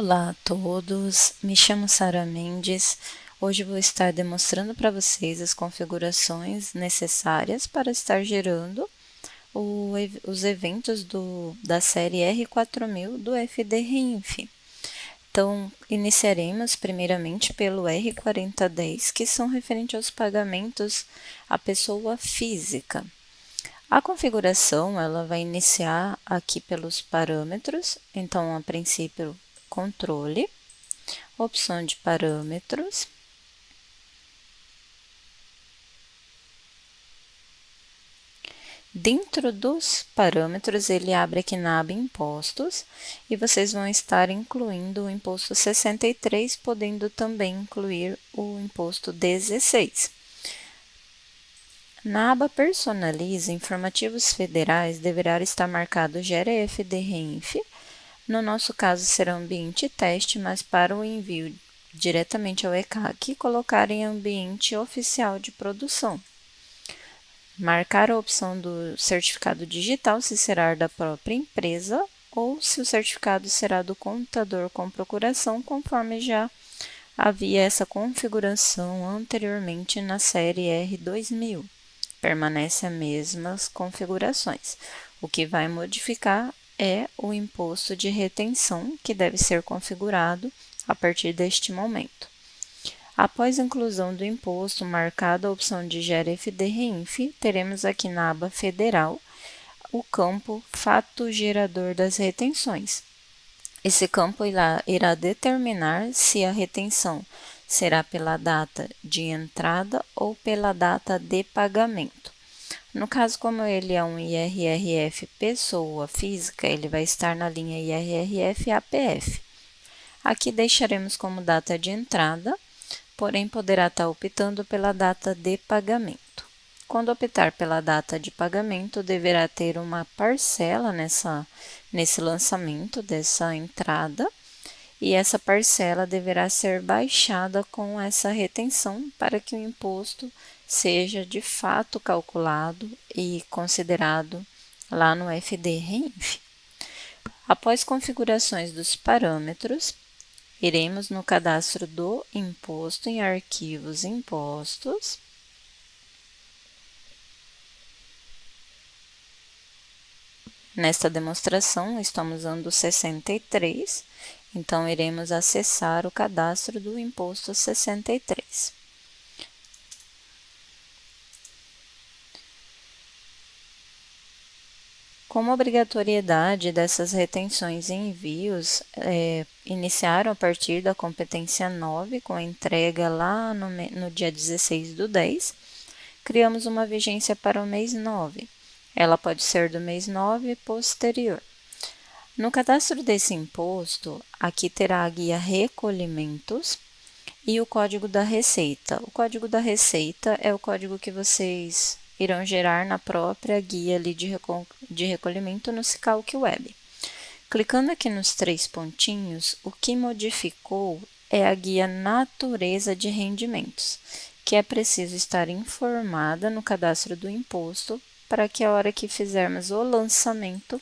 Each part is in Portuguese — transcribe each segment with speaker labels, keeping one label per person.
Speaker 1: Olá a todos, me chamo Sara Mendes. Hoje vou estar demonstrando para vocês as configurações necessárias para estar gerando os eventos da série R4000 do FD-Reinf. Então, iniciaremos primeiramente pelo R4010, que são referentes aos pagamentos à pessoa física. A configuração ela vai iniciar aqui pelos parâmetros, então a princípio controle, opção de parâmetros, dentro dos parâmetros ele abre aqui na aba impostos e vocês vão estar incluindo o imposto 63, podendo também incluir o imposto 16. Na aba Personalize, informativos federais, deverá estar marcado Gera FD-Reinf. No nosso caso, será ambiente teste, mas para o envio diretamente ao ECAC, colocar em ambiente oficial de produção. Marcar a opção do certificado digital, se será da própria empresa ou se o certificado será do contador com procuração, conforme já havia essa configuração anteriormente na série R2000. Permanece as mesmas configurações. O que vai modificar é o imposto de retenção, que deve ser configurado a partir deste momento. Após a inclusão do imposto, marcada a opção de Gera FD-Reinf, teremos aqui na aba Federal o campo Fato Gerador das Retenções. Esse campo irá determinar se a retenção será pela data de entrada ou pela data de pagamento. No caso, como ele é um IRRF pessoa física, ele vai estar na linha IRRF APF. Aqui deixaremos como data de entrada, porém poderá estar optando pela data de pagamento. Quando optar pela data de pagamento, deverá ter uma parcela nesse lançamento dessa entrada, e essa parcela deverá ser baixada com essa retenção para que o imposto seja de fato calculado e considerado lá no FD-Reinf. Após configurações dos parâmetros, iremos no cadastro do imposto em arquivos impostos. Nesta demonstração, estamos usando o 63, então iremos acessar o cadastro do imposto 63. Como obrigatoriedade dessas retenções e envios iniciaram a partir da competência 9, com a entrega lá no dia 16/10, criamos uma vigência para o mês 9. Ela pode ser do mês 9 e posterior. No cadastro desse imposto, aqui terá a guia Recolhimentos e o código da Receita. O código da Receita é o código que vocês irão gerar na própria guia ali de recolhimento no Cicalc Web. Clicando aqui nos 3 pontinhos, o que modificou é a guia Natureza de Rendimentos, que é preciso estar informada no cadastro do imposto para que a hora que fizermos o lançamento,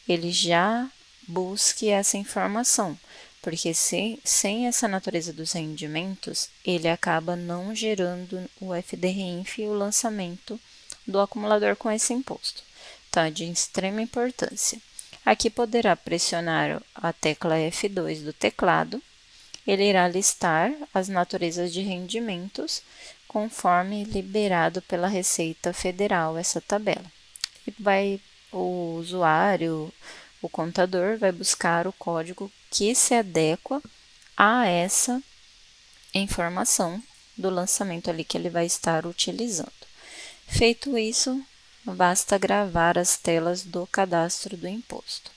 Speaker 1: ele já busque essa informação, porque sem essa natureza dos rendimentos, ele acaba não gerando o FD-Reinf e o lançamento do acumulador com esse imposto. Então, é de extrema importância. Aqui poderá pressionar a tecla F2 do teclado, ele irá listar as naturezas de rendimentos conforme liberado pela Receita Federal essa tabela. E o usuário, o contador, vai buscar o código que se adequa a essa informação do lançamento ali que ele vai estar utilizando. Feito isso, basta gravar as telas do cadastro do imposto.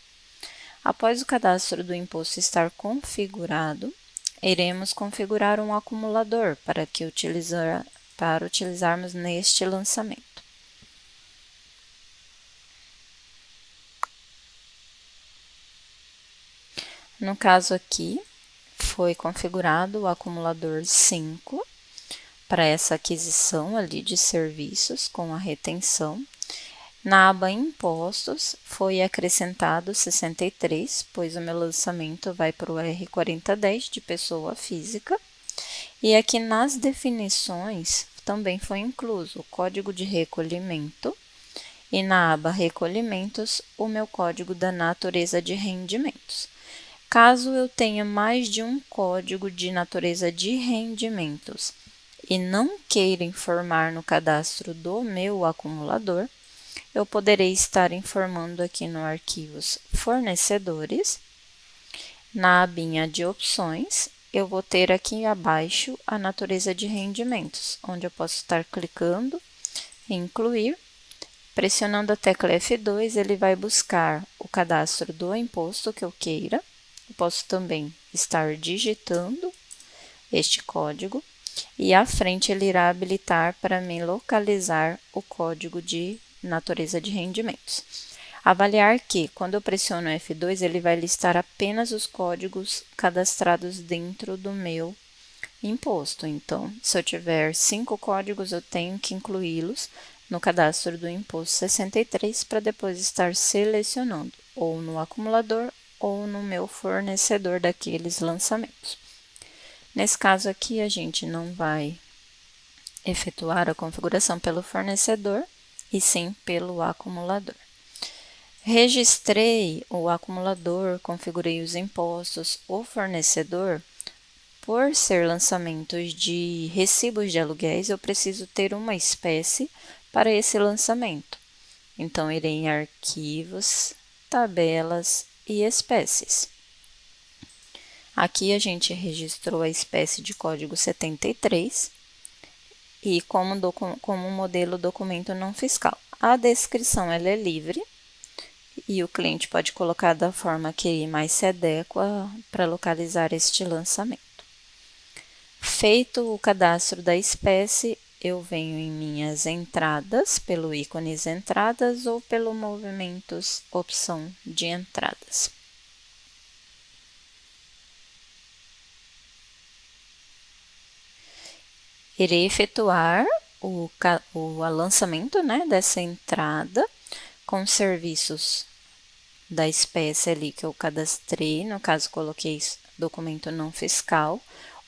Speaker 1: Após o cadastro do imposto estar configurado, iremos configurar um acumulador para utilizarmos neste lançamento. No caso aqui, foi configurado o acumulador 5 para essa aquisição ali de serviços com a retenção. Na aba Impostos, foi acrescentado 63, pois o meu lançamento vai para o R4010 de pessoa física. E aqui nas definições também foi incluso o código de recolhimento e na aba Recolhimentos, o meu código da natureza de rendimentos. Caso eu tenha mais de um código de natureza de rendimentos e não queira informar no cadastro do meu acumulador, eu poderei estar informando aqui no Arquivos Fornecedores. Na abinha de opções, eu vou ter aqui abaixo a natureza de rendimentos, onde eu posso estar clicando em incluir. Pressionando a tecla F2, ele vai buscar o cadastro do imposto que eu queira. Eu posso também estar digitando este código e à frente ele irá habilitar para me localizar o código de natureza de rendimentos. Avaliar que, quando eu pressiono F2, ele vai listar apenas os códigos cadastrados dentro do meu imposto. Então, se eu tiver 5 códigos, eu tenho que incluí-los no cadastro do imposto 63 para depois estar selecionando ou no acumulador ou no meu fornecedor daqueles lançamentos. Nesse caso aqui, a gente não vai efetuar a configuração pelo fornecedor e sim pelo acumulador. Registrei o acumulador, configurei os impostos, o fornecedor. Por ser lançamentos de recibos de aluguéis, eu preciso ter uma espécie para esse lançamento. Então, irei em Arquivos, Tabelas e Espécies. Aqui a gente registrou a espécie de código 73 e como modelo documento não fiscal. A descrição ela é livre e o cliente pode colocar da forma que mais se adequa para localizar este lançamento. Feito o cadastro da espécie, eu venho em minhas entradas, pelo ícones entradas ou pelo movimentos opção de entradas. Irei efetuar o lançamento, né, dessa entrada com serviços da espécie ali que eu cadastrei, no caso coloquei documento não fiscal,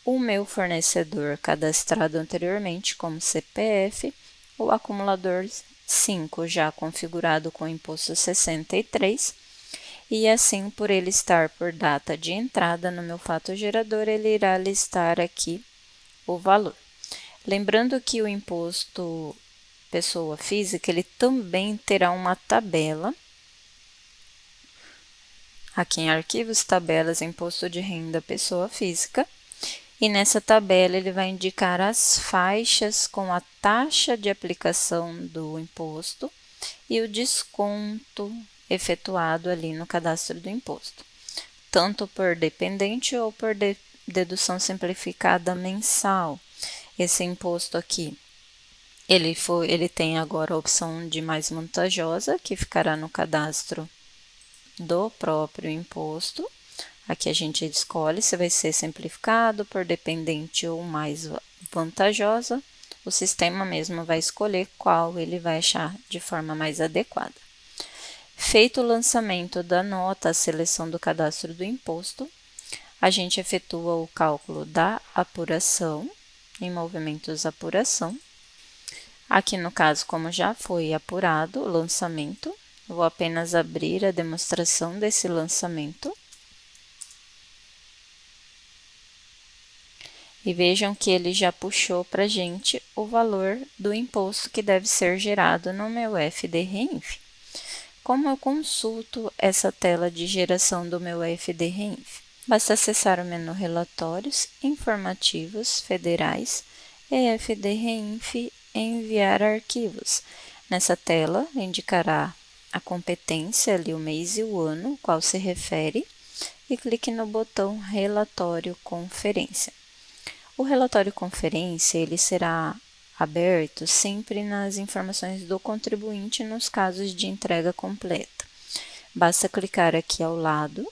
Speaker 1: o meu fornecedor cadastrado anteriormente como CPF, o acumulador 5 já configurado com imposto 63, e assim por ele estar por data de entrada no meu fato gerador, ele irá listar aqui o valor. Lembrando que o imposto pessoa física, ele também terá uma tabela. Aqui em Arquivos, Tabelas, Imposto de Renda Pessoa Física. E nessa tabela ele vai indicar as faixas com a taxa de aplicação do imposto e o desconto efetuado ali no cadastro do imposto, tanto por dependente ou por dedução simplificada mensal. Esse imposto aqui, ele tem agora a opção de mais vantajosa, que ficará no cadastro do próprio imposto. Aqui a gente escolhe se vai ser simplificado, por dependente ou mais vantajosa. O sistema mesmo vai escolher qual ele vai achar de forma mais adequada. Feito o lançamento da nota, a seleção do cadastro do imposto, a gente efetua o cálculo da apuração, em movimentos apuração. Aqui no caso, como já foi apurado o lançamento, vou apenas abrir a demonstração desse lançamento. E vejam que ele já puxou para a gente o valor do imposto que deve ser gerado no meu FD-REINF. Como eu consulto essa tela de geração do meu FD-REINF? Basta acessar o menu Relatórios, Informativos, Federais, EFD-REINF e Enviar arquivos. Nessa tela, indicará a competência, ali o mês e o ano, qual se refere, e clique no botão Relatório Conferência. O relatório conferência ele será aberto sempre nas informações do contribuinte nos casos de entrega completa. Basta clicar aqui ao lado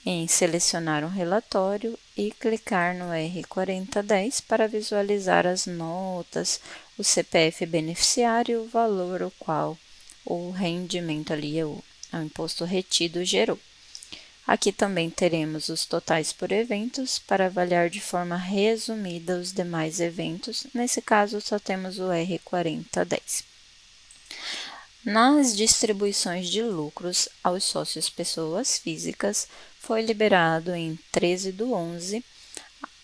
Speaker 1: em selecionar um relatório e clicar no R4010 para visualizar as notas, o CPF beneficiário e o valor o qual o rendimento ali, o imposto retido gerou. Aqui também teremos os totais por eventos para avaliar de forma resumida os demais eventos. Nesse caso, só temos o R4010. Nas distribuições de lucros aos sócios pessoas físicas, foi liberado em 13/11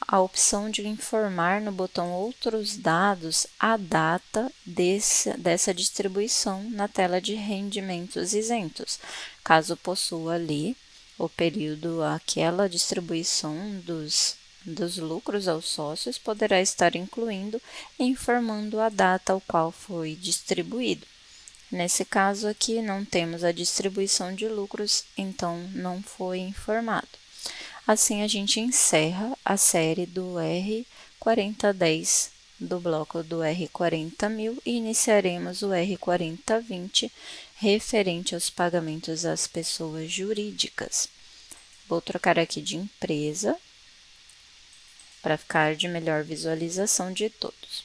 Speaker 1: a opção de informar no botão Outros Dados a data dessa distribuição na tela de rendimentos isentos, caso possua ali o período aquela distribuição dos lucros aos sócios, poderá estar incluindo e informando a data ao qual foi distribuído. Nesse caso aqui, não temos a distribuição de lucros, então não foi informado. Assim, a gente encerra a série do R4010 do bloco do R40.000 e iniciaremos o R4020 referente aos pagamentos às pessoas jurídicas. Vou trocar aqui de empresa para ficar de melhor visualização de todos.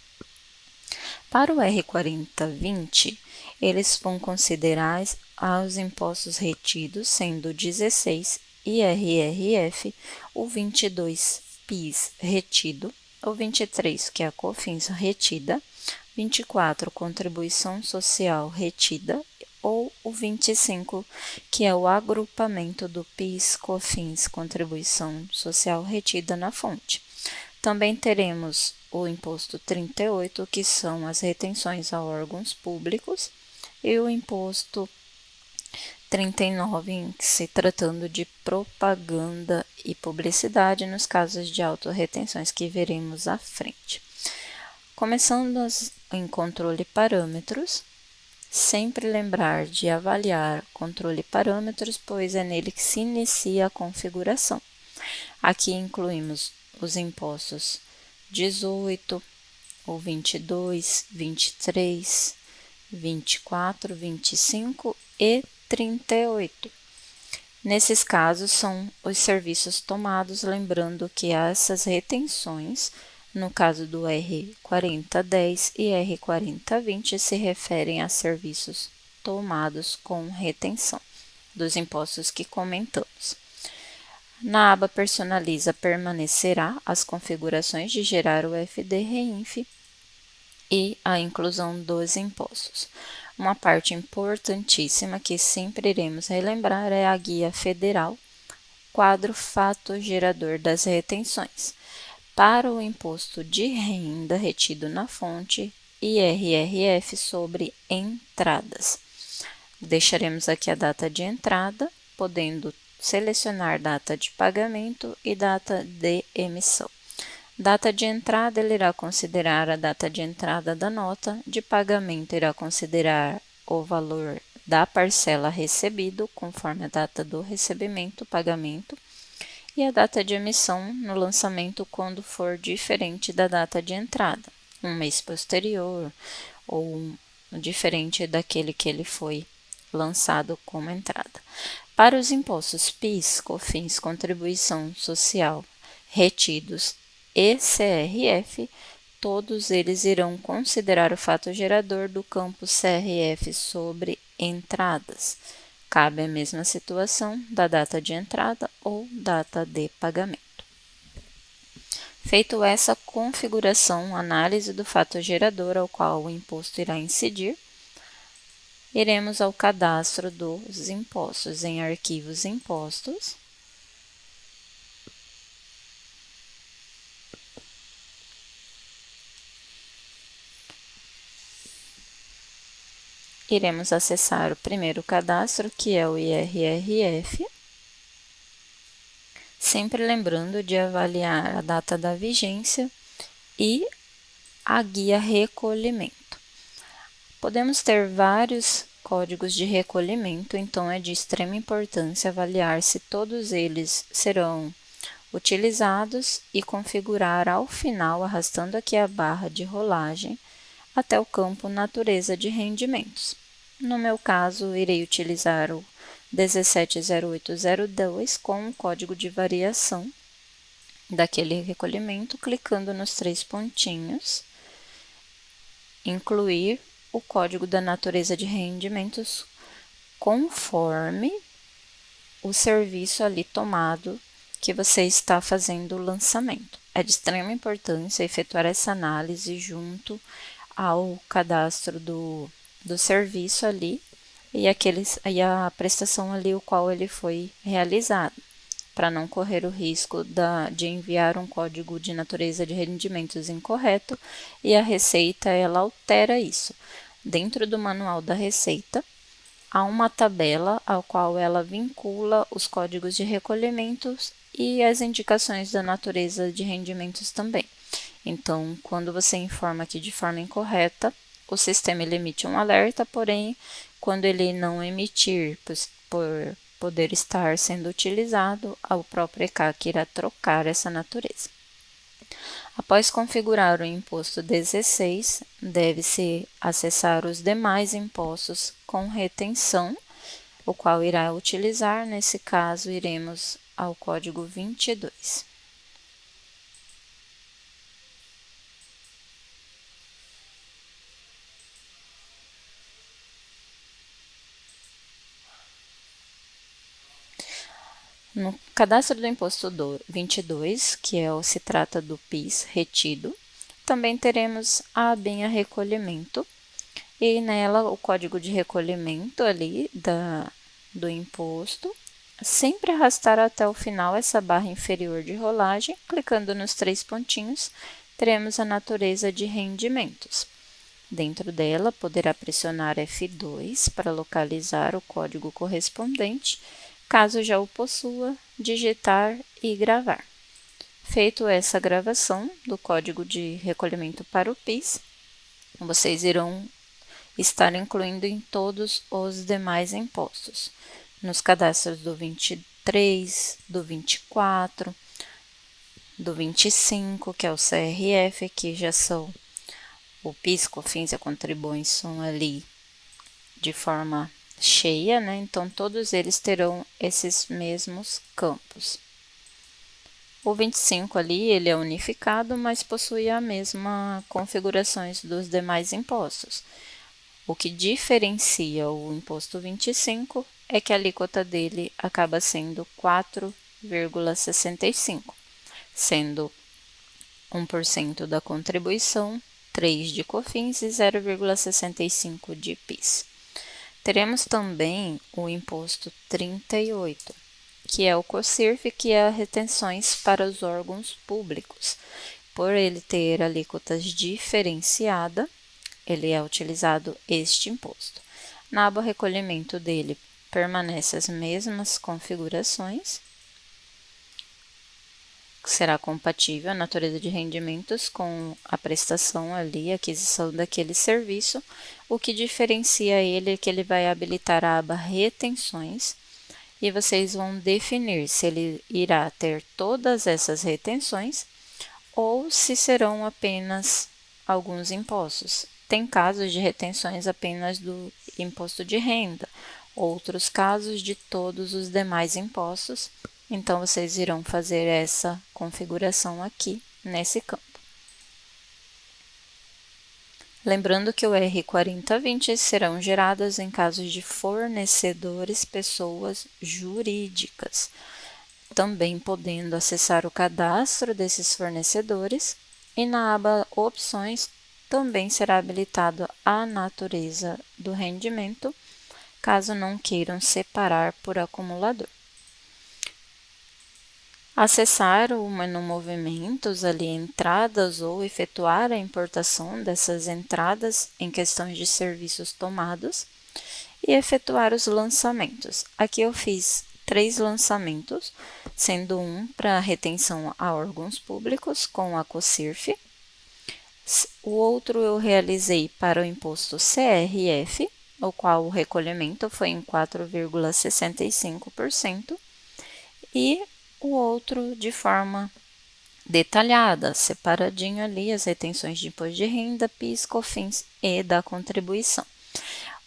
Speaker 1: Para o R4020, eles vão considerar os impostos retidos, sendo 16 IRRF, o 22 PIS retido, o 23, que é a COFINS retida, 24, contribuição social retida, ou o 25, que é o agrupamento do PIS, COFINS, contribuição social retida na fonte. Também teremos o imposto 38, que são as retenções a órgãos públicos, e o imposto 39, em se tratando de propaganda e publicidade, nos casos de autorretenções que veremos à frente. Começando em controle parâmetros, sempre lembrar de avaliar controle parâmetros, pois é nele que se inicia a configuração. Aqui incluímos os impostos 18, o 22, 23, 24, 25 e 38. Nesses casos, são os serviços tomados, lembrando que essas retenções, no caso do R4010 e R4020, se referem a serviços tomados com retenção dos impostos que comentamos. Na aba Personaliza permanecerá as configurações de gerar o FD-REINF e a inclusão dos impostos. Uma parte importantíssima que sempre iremos relembrar é a Guia Federal, quadro Fato Gerador das Retenções. Para o imposto de renda retido na fonte, IRRF sobre entradas. Deixaremos aqui a data de entrada, podendo selecionar data de pagamento e data de emissão. Data de entrada, ele irá considerar a data de entrada da nota, de pagamento irá considerar o valor da parcela recebido, conforme a data do recebimento, pagamento, e a data de emissão no lançamento quando for diferente da data de entrada, um mês posterior ou diferente daquele que ele foi lançado como entrada. Para os impostos PIS, COFINS, contribuição social retidos e CRF, todos eles irão considerar o fato gerador do campo CRF sobre entradas. Cabe a mesma situação da data de entrada ou data de pagamento. Feito essa configuração, análise do fato gerador ao qual o imposto irá incidir, iremos ao cadastro dos impostos em arquivos impostos. Iremos acessar o primeiro cadastro, que é o IRRF, sempre lembrando de avaliar a data da vigência e a guia recolhimento. Podemos ter vários códigos de recolhimento, então é de extrema importância avaliar se todos eles serão utilizados e configurar ao final, arrastando aqui a barra de rolagem até o campo Natureza de Rendimentos. No meu caso, irei utilizar o 170802 com o código de variação daquele recolhimento, clicando nos 3 pontinhos, incluir o código da natureza de rendimentos conforme o serviço ali tomado que você está fazendo o lançamento. É de extrema importância efetuar essa análise junto ao cadastro do serviço ali e a prestação ali o qual ele foi realizado, para não correr o risco de enviar um código de natureza de rendimentos incorreto e a Receita ela altera isso. Dentro do manual da Receita, há uma tabela ao qual ela vincula os códigos de recolhimentos e as indicações da natureza de rendimentos também. Então, quando você informa aqui de forma incorreta, o sistema ele emite um alerta, porém, quando ele não emitir, por poder estar sendo utilizado, o próprio ECAC irá trocar essa natureza. Após configurar o imposto 16, deve-se acessar os demais impostos com retenção, o qual irá utilizar, nesse caso, iremos ao código 22. No cadastro do imposto 22, se trata do PIS retido, também teremos a abinha recolhimento e nela o código de recolhimento ali do imposto. Sempre arrastar até o final essa barra inferior de rolagem, clicando nos 3 pontinhos, teremos a natureza de rendimentos. Dentro dela, poderá pressionar F2 para localizar o código correspondente. Caso já o possua, digitar e gravar. Feito essa gravação do código de recolhimento para o PIS, vocês irão estar incluindo em todos os demais impostos, nos cadastros do 23, do 24, do 25, que é o CRF, que já são o PIS, COFINS e a contribuição ali de forma cheia, né? Então, todos eles terão esses mesmos campos. O 25 ali, ele é unificado, mas possui a mesma configurações dos demais impostos. O que diferencia o imposto 25 é que a alíquota dele acaba sendo 4,65, sendo 1% da contribuição, 3% de COFINS e 0,65% de PIS. Teremos também o imposto 38, que é o COSIRF, que é retenções para os órgãos públicos. Por ele ter alíquotas diferenciada, ele é utilizado este imposto. Na aba recolhimento dele, permanece as mesmas configurações. Será compatível a natureza de rendimentos com a prestação ali, a aquisição daquele serviço. O que diferencia ele é que ele vai habilitar a aba retenções e vocês vão definir se ele irá ter todas essas retenções ou se serão apenas alguns impostos. Tem casos de retenções apenas do imposto de renda, outros casos de todos os demais impostos. Então, vocês irão fazer essa configuração aqui nesse campo. Lembrando que o R4020 serão gerados em casos de fornecedores, pessoas jurídicas, também podendo acessar o cadastro desses fornecedores e na aba Opções também será habilitado a natureza do rendimento, caso não queiram separar por acumulador. Acessar o menu Movimentos, ali entradas ou efetuar a importação dessas entradas em questões de serviços tomados e efetuar os lançamentos. Aqui eu fiz 3 lançamentos, sendo um para retenção a órgãos públicos com a COSIRF, o outro eu realizei para o imposto CRF, o qual o recolhimento foi em 4,65%, e o outro de forma detalhada, separadinho ali as retenções de imposto de renda, PIS, COFINS e da contribuição.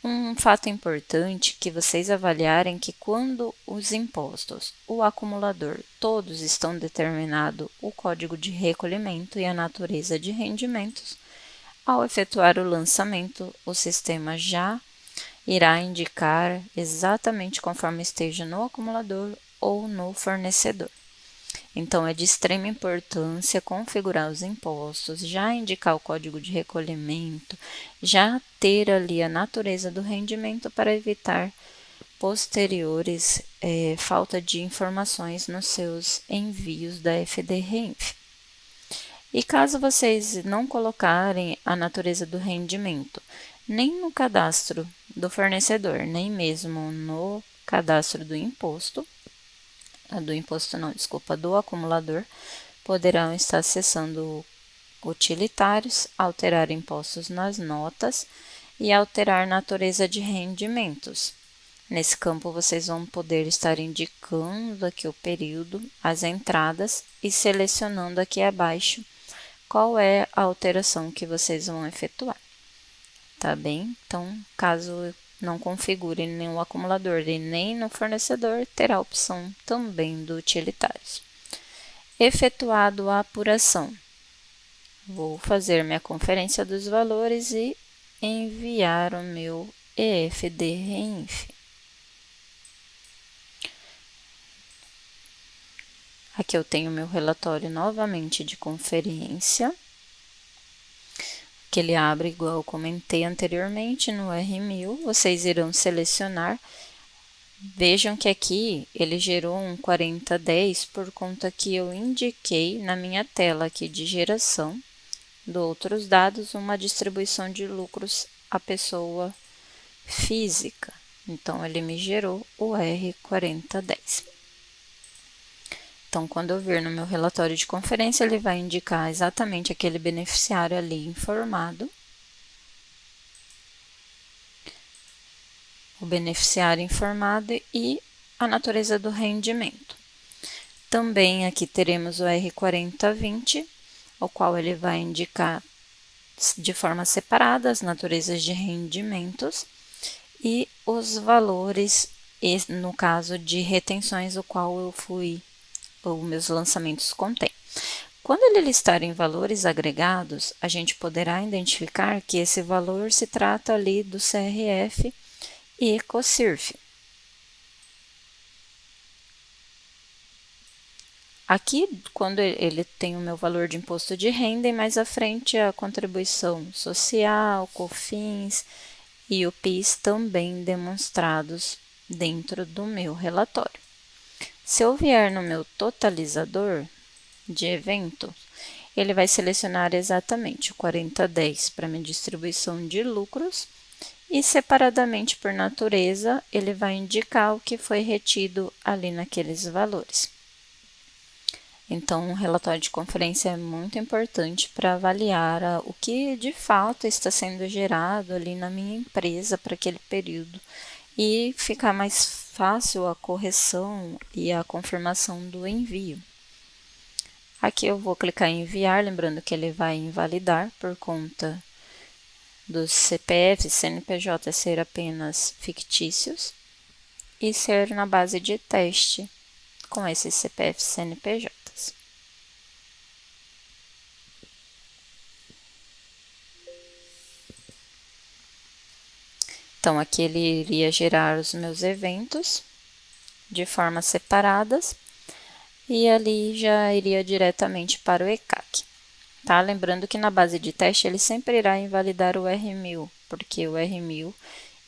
Speaker 1: Um fato importante que vocês avaliarem que quando os impostos, o acumulador, todos estão determinado o código de recolhimento e a natureza de rendimentos, Ao efetuar o lançamento, o sistema já irá indicar exatamente conforme esteja no acumulador ou no fornecedor. Então, é de extrema importância configurar os impostos, já indicar o código de recolhimento, já ter ali a natureza do rendimento para evitar posteriores falta de informações nos seus envios da FD-REINF. E caso vocês não colocarem a natureza do rendimento, nem no cadastro do fornecedor, nem mesmo no cadastro do imposto do acumulador, poderão estar acessando utilitários, alterar impostos nas notas e alterar natureza de rendimentos. Nesse campo, vocês vão poder estar indicando aqui o período, as entradas e selecionando aqui abaixo qual é a alteração que vocês vão efetuar, tá bem? Então, caso não configure nem o acumulador e nem no fornecedor, terá a opção também do utilitários. Efetuado a apuração, vou fazer minha conferência dos valores e enviar o meu EFD-REINF. Aqui eu tenho meu relatório novamente de conferência, que ele abre igual eu comentei anteriormente no R1000, vocês irão selecionar. Vejam que aqui ele gerou um 4010 por conta que eu indiquei na minha tela aqui de geração de outros dados uma distribuição de lucros à pessoa física. Então, ele me gerou o R4010. Então, quando eu vir no meu relatório de conferência, ele vai indicar exatamente aquele beneficiário ali informado. O beneficiário informado e a natureza do rendimento. Também aqui teremos o R4020, o qual ele vai indicar de forma separada as naturezas de rendimentos e os valores, no caso de retenções, o qual os meus lançamentos contêm. Quando ele listar em valores agregados, a gente poderá identificar que esse valor se trata ali do CRF e COSIRF. Aqui, quando ele tem o meu valor de imposto de renda, e mais à frente a contribuição social, COFINS e o PIS também demonstrados dentro do meu relatório. Se eu vier no meu totalizador de evento, ele vai selecionar exatamente o 4010 para minha distribuição de lucros e separadamente por natureza, ele vai indicar o que foi retido ali naqueles valores. Então, o relatório de conferência é muito importante para avaliar o que de fato está sendo gerado ali na minha empresa para aquele período e ficar mais fácil a correção e a confirmação do envio. Aqui eu vou clicar em enviar, lembrando que ele vai invalidar por conta dos CPF, CNPJ ser apenas fictícios e ser na base de teste com esses CPF CNPJs. Então, aqui ele iria gerar os meus eventos de forma separadas e ali já iria diretamente para o ECAC. Tá? Lembrando que na base de teste ele sempre irá invalidar o R1000, porque o R1000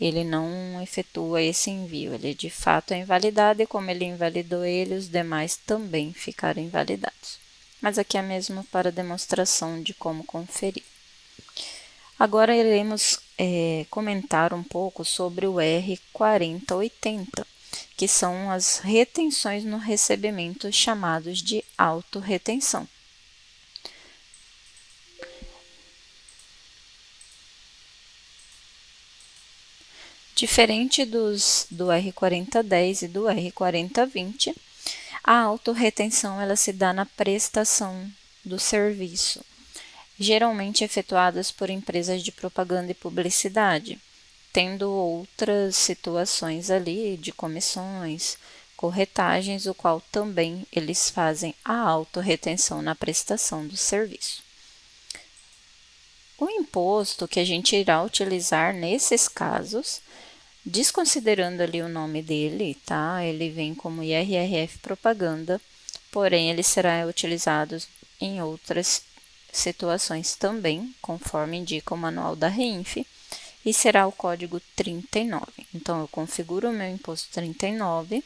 Speaker 1: ele não efetua esse envio, ele de fato é invalidado e como ele invalidou ele, os demais também ficaram invalidados. Mas aqui é mesmo para demonstração de como conferir. Agora iremos comentar um pouco sobre o R4080, que são as retenções no recebimento chamados de autorretenção. Diferente do R4010 e do R4020, a autorretenção ela se dá na prestação do serviço, geralmente efetuadas por empresas de propaganda e publicidade, tendo outras situações ali de comissões, corretagens, o qual também eles fazem a autorretenção na prestação do serviço. O imposto que a gente irá utilizar nesses casos, desconsiderando ali o nome dele, tá? Ele vem como IRRF propaganda, porém ele será utilizado em outras situações também, conforme indica o manual da REINF, e será o código 39. Então, eu configuro o meu imposto 39,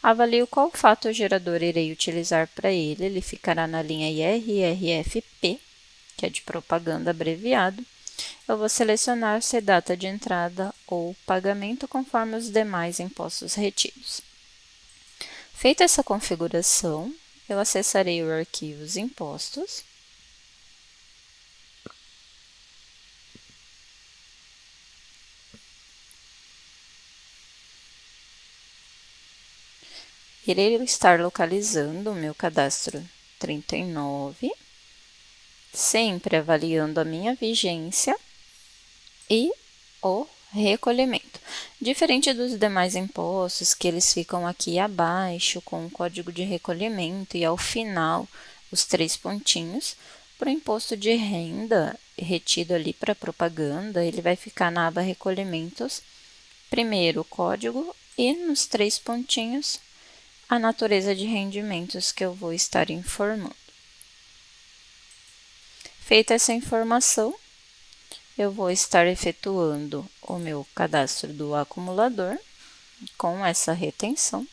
Speaker 1: avalio qual fato gerador irei utilizar para ele, ele ficará na linha IRRFP, que é de propaganda abreviado. Eu vou selecionar se data de entrada ou pagamento conforme os demais impostos retidos. Feita essa configuração, eu acessarei o arquivo Impostos. Irei estar localizando o meu cadastro 39, sempre avaliando a minha vigência e o recolhimento. Diferente dos demais impostos, que eles ficam aqui abaixo com o código de recolhimento e ao final os 3 pontinhos, para o imposto de renda retido ali para propaganda, ele vai ficar na aba recolhimentos, primeiro o código e nos 3 pontinhos a natureza de rendimentos que eu vou estar informando. Feita essa informação, eu vou estar efetuando o meu cadastro do acumulador com essa retenção.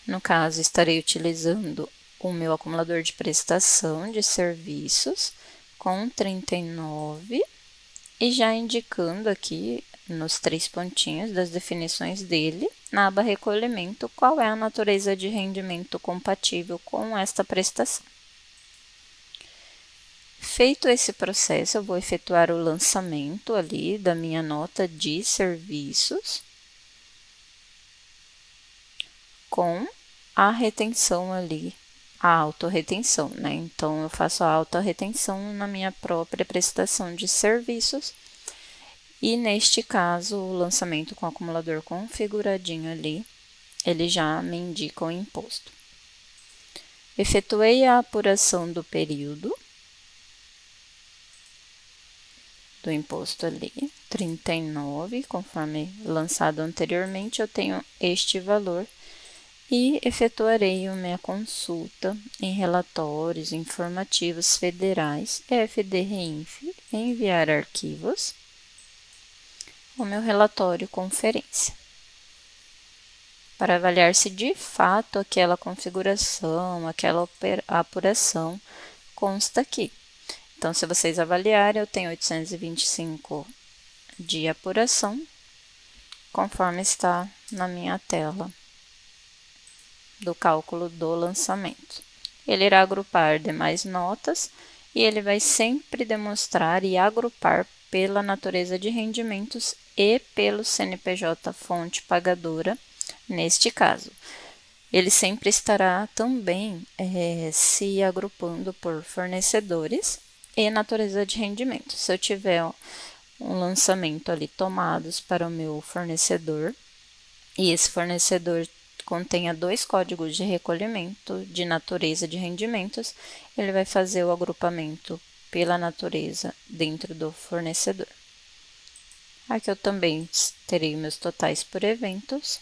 Speaker 1: No caso, estarei utilizando o meu acumulador de prestação de serviços com 39 e já indicando aqui nos 3 pontinhos das definições dele, na aba recolhimento, qual é a natureza de rendimento compatível com esta prestação. Feito esse processo, eu vou efetuar o lançamento ali da minha nota de serviços com a retenção ali, a autorretenção, né? Então, eu faço a autorretenção na minha própria prestação de serviços. E neste caso, o lançamento com o acumulador configuradinho ali, ele já me indica o imposto. Efetuei a apuração do período do imposto ali, 39, conforme lançado anteriormente, eu tenho este valor e efetuarei a minha consulta em relatórios informativos federais, FD-REINF, enviar arquivos, o meu relatório conferência, para avaliar se de fato aquela configuração, aquela apuração consta aqui. Então, se vocês avaliarem, eu tenho 825 de apuração, conforme está na minha tela do cálculo do lançamento. Ele irá agrupar demais notas e ele vai sempre demonstrar e agrupar pela natureza de rendimentos e pelo CNPJ fonte pagadora, neste caso. Ele sempre estará também se agrupando por fornecedores e natureza de rendimento. Se eu tiver um lançamento ali tomados para o meu fornecedor e esse fornecedor contenha 2 códigos de recolhimento de natureza de rendimentos, ele vai fazer o agrupamento pela natureza dentro do fornecedor. Aqui eu também terei meus totais por eventos.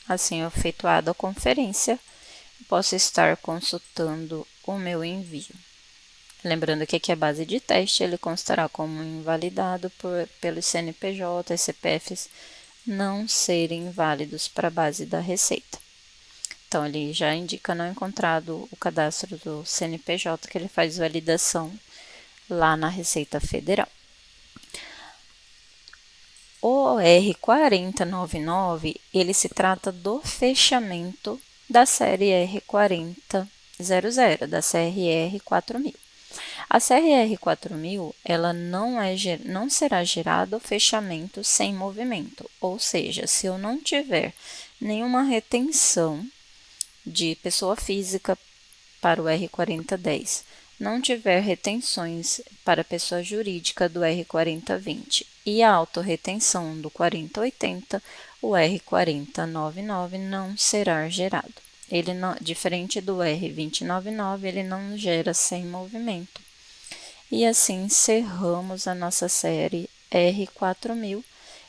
Speaker 1: Assim, efetuada a conferência, eu posso estar consultando o meu envio. Lembrando que aqui é base de teste, ele constará como invalidado pelos CNPJ e CPFs não serem válidos para a base da Receita. Então, ele já indica não encontrado o cadastro do CNPJ, que ele faz validação lá na Receita Federal. O R4099, ele se trata do fechamento da série R4000, da CRR 4000. A CRR 4000, ela não será gerado fechamento sem movimento, ou seja, se eu não tiver nenhuma retenção de pessoa física para o R4010, não tiver retenções para pessoa jurídica do R4020 e a autorretenção do 4080, o R4099 não será gerado. ele não, diferente do R299, ele não gera sem movimento. E assim encerramos a nossa série R4000.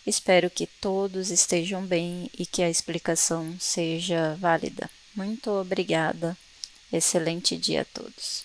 Speaker 1: Espero que todos estejam bem e que a explicação seja válida. Muito obrigada. Excelente dia a todos.